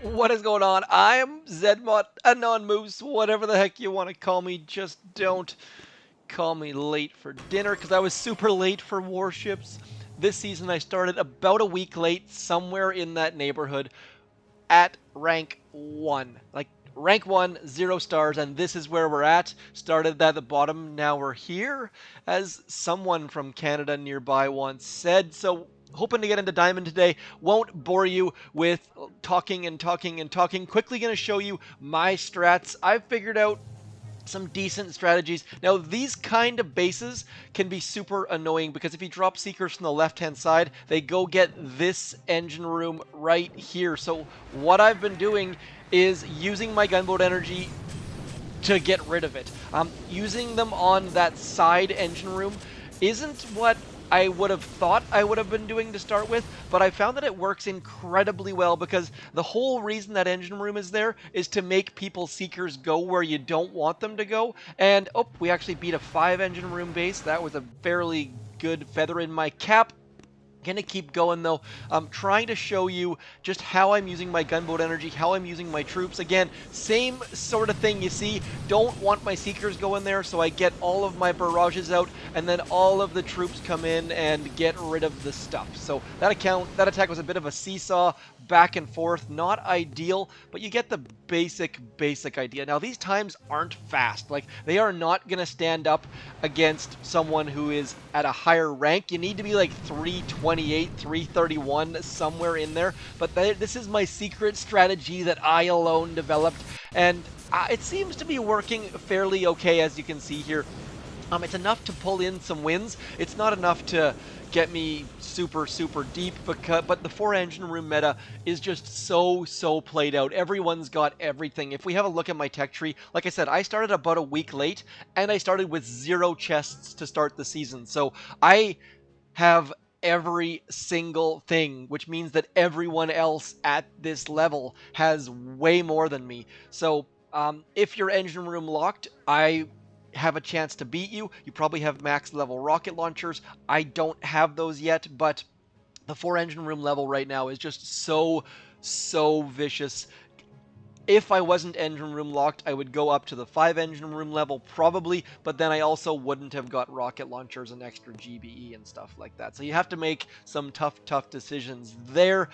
What is going on? I am Zedmot, Anon Moose, whatever the heck you want to call me. Just don't call me late for dinner because I was super late for Warships. This season I started about a week late, somewhere in that neighborhood, at rank 1. Like, rank 1, 0 stars, and this is where we're at. Started at the bottom, now we're here, as someone from Canada nearby once said. So, hoping to get into Diamond today. Won't bore you with talking and talking and talking. Quickly going to show you my strats. I've figured out some decent strategies. Now, these kind of bases can be super annoying because if you drop Seekers from the left-hand side, they go get this engine room right here. So what I've been doing is using my gunboat energy to get rid of it. Using them on that side engine room isn't what I would have thought I would have been doing to start with, but I found that it works incredibly well because the whole reason that engine room is there is to make people's Seekers go where you don't want them to go. And, oh, we actually beat a 5 engine room base. That was a fairly good feather in my cap. Gonna keep going though. I'm trying to show you just how I'm using my gunboat energy, how I'm using my troops. Again, same sort of thing. You see, don't want my Seekers going there, so I get all of my barrages out, and then all of the troops come in and get rid of the stuff. So that attack was a bit of a seesaw, back and forth, not ideal, but you get the basic idea. Now these times aren't fast. Like, they are not gonna stand up against someone who is at a higher rank. You need to be like 328, 331, somewhere in there. But this is my secret strategy that I alone developed, and it seems to be working fairly okay, as you can see here. It's enough to pull in some wins. It's not enough to get me super deep, but the 4 engine room meta is just so played out. Everyone's got everything. If we have a look at my tech tree, like I said, I started about a week late, and I started with 0 chests to start the season. So I have every single thing, which means that everyone else at this level has way more than me. So if you're engine room locked, I have a chance to beat you. You probably have max level rocket launchers. I don't have those yet, but the 4 engine room level right now is just so vicious. If I wasn't engine room locked, I would go up to the 5 engine room level probably, but then I also wouldn't have got rocket launchers and extra GBE and stuff like that. So you have to make some tough decisions there.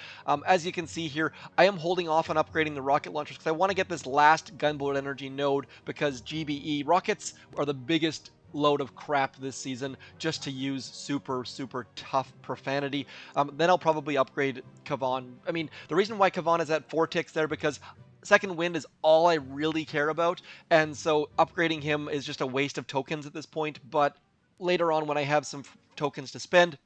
As you can see here, I am holding off on upgrading the rocket launchers because I want to get this last gunboat energy node, because GBE rockets are the biggest load of crap this season, just to use super tough profanity. Then I'll probably upgrade Kavan. I mean, the reason why Kavan is at 4 ticks there, because second wind is all I really care about, and so upgrading him is just a waste of tokens at this point. But later on, when I have some tokens to spend,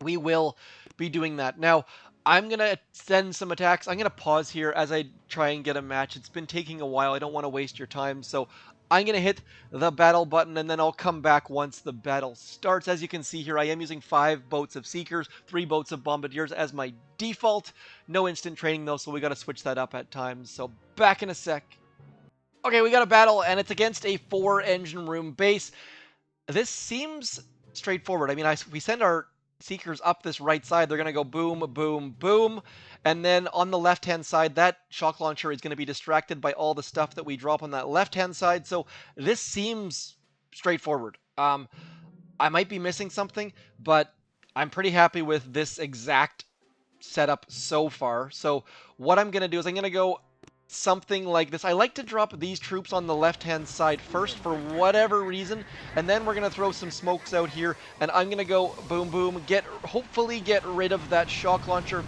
we will be doing that. Now, I'm going to send some attacks. I'm going to pause here as I try and get a match. It's been taking a while. I don't want to waste your time, so I'm going to hit the battle button, and then I'll come back once the battle starts. As you can see here, I am using 5 boats of Seekers, 3 boats of Bombardiers as my default. No instant training, though, so we got to switch that up at times. So back in a sec. Okay, we got a battle, and it's against a 4 engine room base. This seems straightforward. I mean, we send our Seekers up this right side. They're going to go boom, boom, boom. And then on the left-hand side, that shock launcher is going to be distracted by all the stuff that we drop on that left-hand side. So this seems straightforward. I might be missing something, but I'm pretty happy with this exact setup so far. So what I'm going to do is I'm going to go something like this. I like to drop these troops on the left-hand side first for whatever reason, and then we're going to throw some smokes out here, and I'm going to go boom, boom, hopefully get rid of that shock launcher.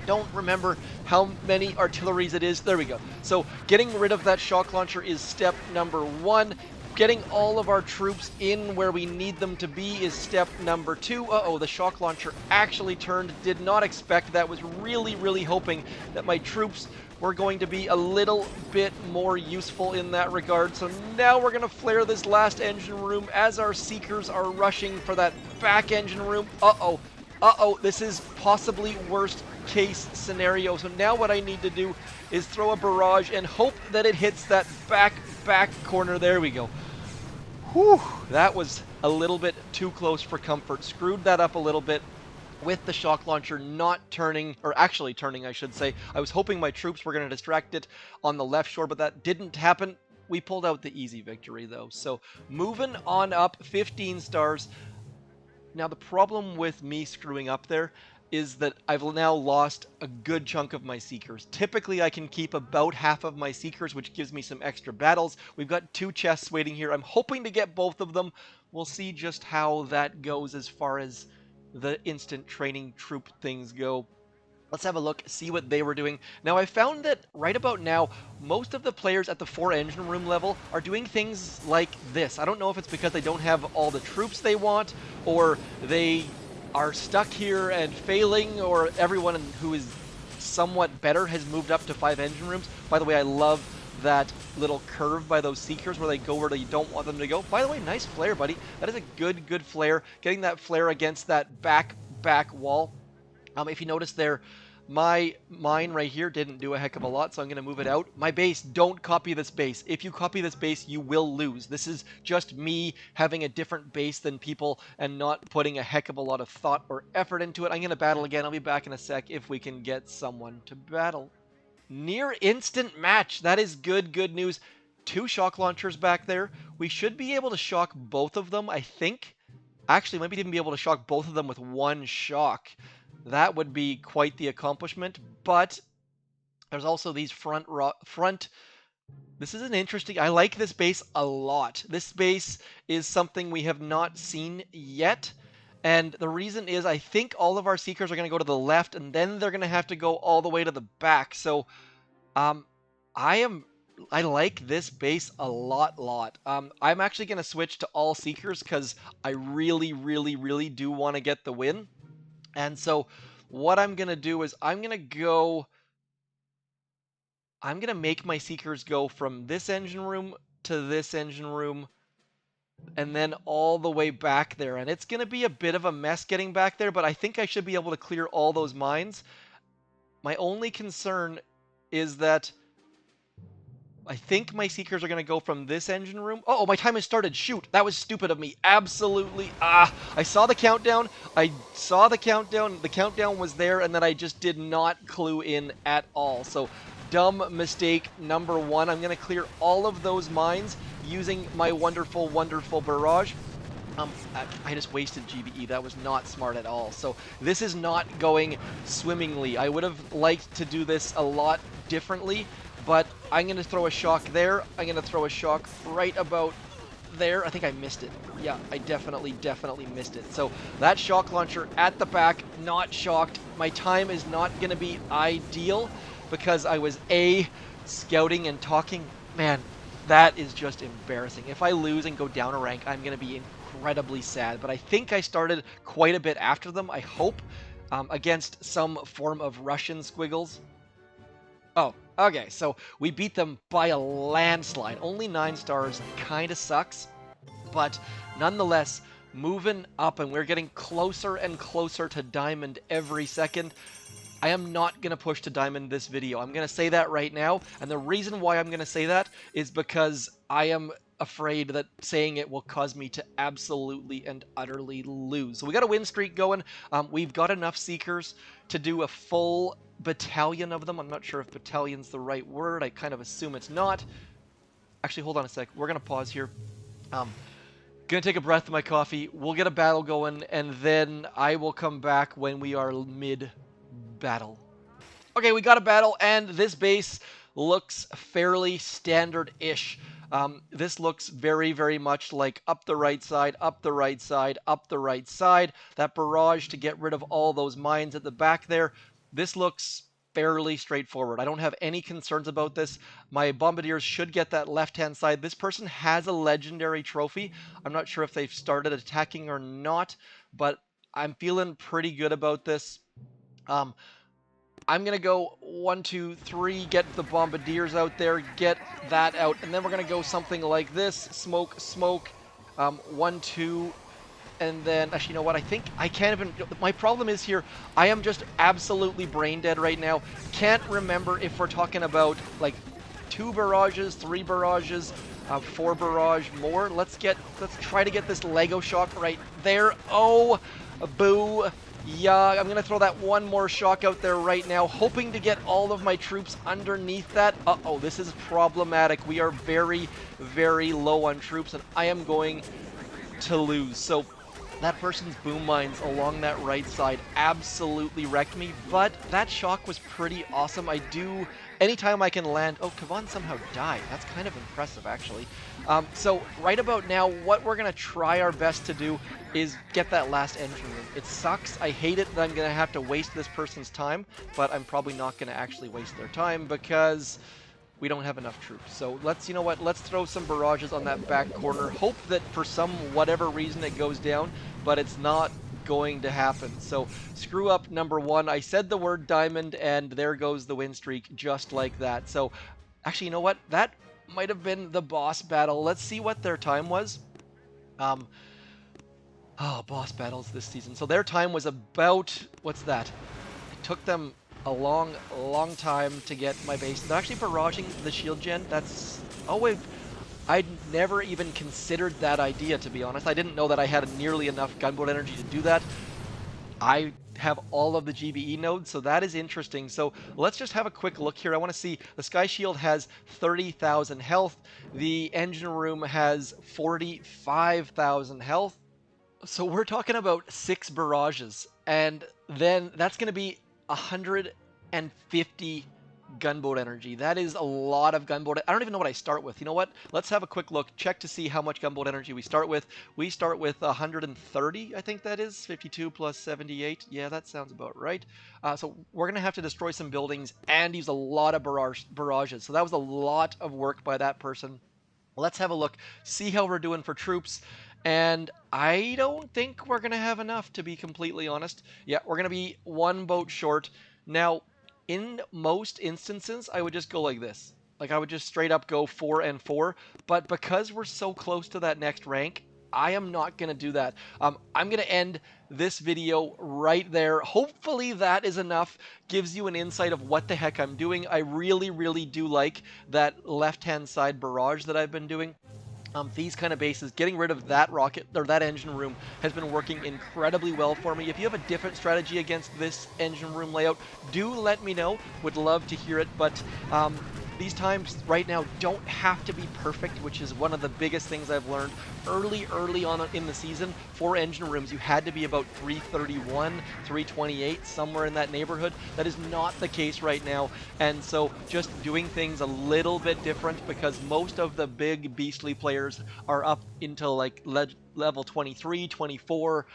Don't remember how many artilleries it is. There we go. So getting rid of that shock launcher is step number 1. Getting all of our troops in where we need them to be is step number 2. Uh-oh, the shock launcher actually turned. Did not expect that. Was really hoping that my troops were going to be a little bit more useful in that regard. So now we're going to flare this last engine room as our Seekers are rushing for that back engine room. Uh-oh, this is possibly worst case scenario. So now what I need to do is throw a barrage and hope that it hits that back corner. There we go. Whew, that was a little bit too close for comfort. Screwed that up a little bit. with the shock launcher not turning, or actually turning, I should say. I was hoping my troops were going to distract it on the left shore, but that didn't happen. We pulled out the easy victory, though. So moving on up, 15 stars. Now, the problem with me screwing up there is that I've now lost a good chunk of my Seekers. Typically, I can keep about half of my Seekers, which gives me some extra battles. We've got 2 chests waiting here. I'm hoping to get both of them. We'll see just how that goes as far as the instant training troop things go. Let's have a look, see what they were doing. Now, I found that right about now, most of the players at the 4 engine room level are doing things like this. I don't know if it's because they don't have all the troops they want, or they are stuck here and failing, or everyone who is somewhat better has moved up to 5 engine rooms. By the way, I love that little curve by those Seekers where they go where you don't want them to go. By the way, nice flare, buddy. That is a good flare. Getting that flare against that back wall. If you notice there, my mine right here didn't do a heck of a lot, so I'm going to move it out. My base, don't copy this base. If you copy this base, you will lose. This is just me having a different base than people and not putting a heck of a lot of thought or effort into it. I'm going to battle again. I'll be back in a sec if we can get someone to battle. Near instant match. That is good news. 2 shock launchers back there. We should be able to shock both of them, I think. Actually, might even be able to shock both of them with 1 shock. That would be quite the accomplishment, but there's also these front. This is an interesting. I like this base a lot. This base is something we have not seen yet, and the reason is I think all of our Seekers are going to go to the left, and then they're going to have to go all the way to the back. So, I like this base a lot. I'm actually going to switch to all Seekers because I really do want to get the win. And so what I'm going to do is I'm going to make my Seekers go from this engine room to this engine room and then all the way back there. And it's going to be a bit of a mess getting back there, but I think I should be able to clear all those mines. My only concern is that I think my Seekers are going to go from this engine room. Oh, my time has started. Shoot, that was stupid of me. Absolutely. I saw the countdown. The countdown was there, and then I just did not clue in at all. So, dumb mistake number 1. I'm going to clear all of those mines using my wonderful barrage. I just wasted GBE. That was not smart at all. So, this is not going swimmingly. I would have liked to do this a lot differently. But I'm going to throw a shock there. I'm going to throw a shock right about there. I think I missed it. Yeah, I definitely missed it. So that shock launcher at the back, not shocked. My time is not going to be ideal because I was scouting and talking. Man, that is just embarrassing. If I lose and go down a rank, I'm going to be incredibly sad. But I think I started quite a bit after them, I hope, against some form of Russian squiggles. Oh, okay, so we beat them by a landslide. Only 9 stars, kind of sucks, but nonetheless, moving up, and we're getting closer and closer to Diamond every second. I am not going to push to Diamond this video. I'm going to say that right now, and the reason why I'm going to say that is because I am afraid that saying it will cause me to absolutely and utterly lose. So we got a win streak going. We've got enough Seekers to do a full battalion of them. I'm not sure if battalion's the right word. I kind of assume it's not. Actually, hold on a sec. We're going to pause here. Gonna take a breath of my coffee. We'll get a battle going, and then I will come back when we are mid-battle. Okay, we got a battle, and this base looks fairly standard-ish. This looks very much like up the right side, up the right side, up the right side. That barrage to get rid of all those mines at the back there. This looks fairly straightforward. I don't have any concerns about this. My Bombardiers should get that left-hand side. This person has a legendary trophy. I'm not sure if they've started attacking or not, but I'm feeling pretty good about this. I'm going to go 1, 2, 3, get the Bombardiers out there, get that out, and then we're going to go something like this. Smoke, 1, 2, and then, actually, you know what, I think I can't even, my problem is here, I am just absolutely brain dead right now. Can't remember if we're talking about, like, 2 barrages, 3 barrages, 4 barrage more. Let's try to get this Lego shock right there. Oh, boo. Yeah, I'm going to throw that one more shock out there right now, hoping to get all of my troops underneath that. Uh-oh, this is problematic. We are very, very low on troops, and I am going to lose. So that person's boom mines along that right side absolutely wrecked me, but that shock was pretty awesome. Anytime I can land, oh, Kavan somehow died. That's kind of impressive, actually. So right about now, what we're going to try our best to do is get that last engine room. It sucks. I hate it that I'm going to have to waste this person's time, but I'm probably not going to actually waste their time because we don't have enough troops. So you know what, let's throw some barrages on that back corner. Hope that for some whatever reason it goes down, but it's not going to happen. So screw up number one. I said the word diamond, and there goes the win streak just like that. So actually, you know what? That might have been the boss battle. Let's see what their time was. Boss battles this season. So their time was about, what's that? It took them a long, long time to get my base. They're actually barraging the shield gen. That's, oh wait, I'd never even considered that idea, to be honest. I didn't know that I had nearly enough gunboat energy to do that. I have all of the GBE nodes, so that is interesting. So let's just have a quick look here. I want to see the Sky Shield has 30,000 health. The engine room has 45,000 health. So we're talking about 6 barrages, and then that's going to be 150 gunboat energy. That is a lot of gunboat. I don't even know what I start with. You know what? Let's have a quick look, check to see how much gunboat energy we start with. We start with 130, I think that is. 52 plus 78. Yeah, that sounds about right. So we're going to have to destroy some buildings and use a lot of barrages. So that was a lot of work by that person. Let's have a look, see how we're doing for troops. And I don't think we're going to have enough, to be completely honest. Yeah, we're going to be 1 boat short. Now, in most instances, I would just go like this. Like, I would just straight up go 4 and 4. But because we're so close to that next rank, I am not going to do that. I'm going to end this video right there. Hopefully that is enough, gives you an insight of what the heck I'm doing. I really, really do like that left-hand side barrage that I've been doing. These kind of bases, getting rid of that rocket or that engine room has been working incredibly well for me. If you have a different strategy against this engine room layout, do let me know. Would love to hear it. But these times right now don't have to be perfect, which is one of the biggest things I've learned early on in the season. For engine rooms, you had to be about 331, 328, somewhere in that neighborhood. That is not the case right now. And so just doing things a little bit different, because most of the big beastly players are up into like level 23, 24,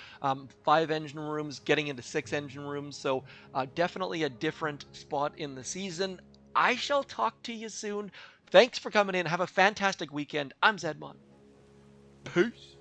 5 engine rooms, getting into 6 engine rooms. So definitely a different spot in the season. I shall talk to you soon. Thanks for coming in. Have a fantastic weekend. I'm Zedmon. Peace.